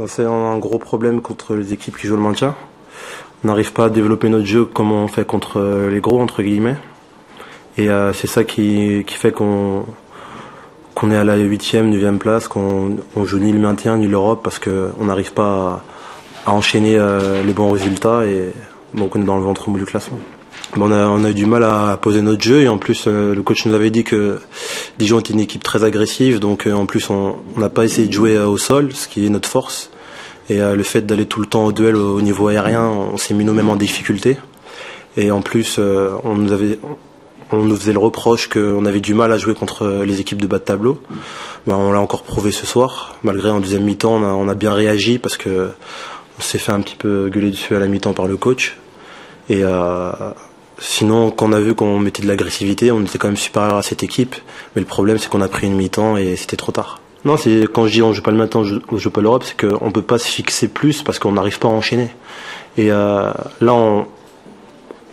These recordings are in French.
C'est un gros problème contre les équipes qui jouent le maintien. On n'arrive pas à développer notre jeu comme on fait contre les gros, entre guillemets. Et c'est ça qui fait qu'on est à la 8e, 9e place, qu'on joue ni le maintien ni l'Europe parce qu'on n'arrive pas à enchaîner les bons résultats et donc on est dans le ventre mou du classement. On a eu du mal à poser notre jeu et en plus le coach nous avait dit que Dijon était une équipe très agressive, donc en plus on n'a pas essayé de jouer au sol, ce qui est notre force. Et le fait d'aller tout le temps au duel au niveau aérien, on s'est mis nous-mêmes en difficulté. Et en plus on nous faisait le reproche qu'on avait du mal à jouer contre les équipes de bas de tableau. On l'a encore prouvé ce soir, malgré en deuxième mi-temps on a bien réagi parce que on s'est fait un petit peu gueuler dessus à la mi-temps par le coach. Et sinon, quand on a vu qu'on mettait de l'agressivité, on était quand même supérieur à cette équipe. Mais le problème, c'est qu'on a pris une mi-temps et c'était trop tard. Non, c'est quand je dis on joue pas le matin, on joue pas l'Europe, c'est qu'on peut pas se fixer plus parce qu'on n'arrive pas à enchaîner. Et là,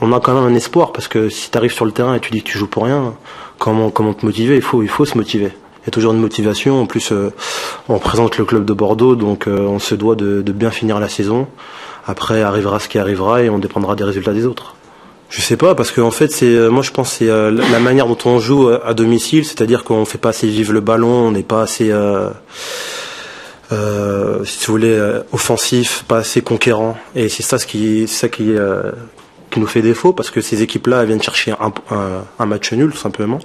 on a quand même un espoir parce que si tu arrives sur le terrain et tu dis que tu joues pour rien, comment te motiver? Il faut se motiver. Il y a toujours une motivation. En plus, on représente le club de Bordeaux, donc on se doit de bien finir la saison. Après, arrivera ce qui arrivera et on dépendra des résultats des autres. Je sais pas, parce qu'en fait, moi je pense que c'est la manière dont on joue à domicile, c'est-à-dire qu'on fait pas assez vivre le ballon, on n'est pas assez, si tu voulais, offensif, pas assez conquérant. Et c'est ça qui nous fait défaut, parce que ces équipes-là, elles viennent chercher un match nul, tout simplement.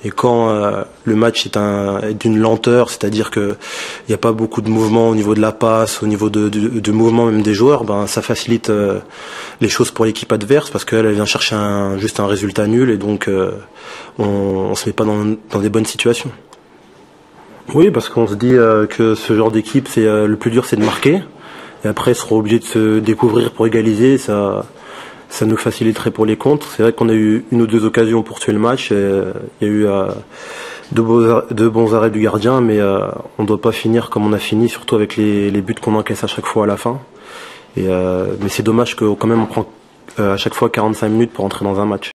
Et quand le match est d'une lenteur, c'est-à-dire que il n'y a pas beaucoup de mouvement au niveau de la passe, au niveau de mouvement même des joueurs, ça facilite les choses pour l'équipe adverse parce qu'elle vient chercher juste un résultat nul et donc on se met pas dans des bonnes situations. Oui, parce qu'on se dit que ce genre d'équipe, c'est le plus dur, c'est de marquer. Et après, ils seront obligés de se découvrir pour égaliser. Ça nous faciliterait pour les contres. C'est vrai qu'on a eu une ou deux occasions pour tuer le match. Il y a eu deux bons arrêts du gardien, mais on ne doit pas finir comme on a fini, surtout avec les buts qu'on encaisse à chaque fois à la fin. Mais c'est dommage que quand même on prend à chaque fois 45 minutes pour entrer dans un match.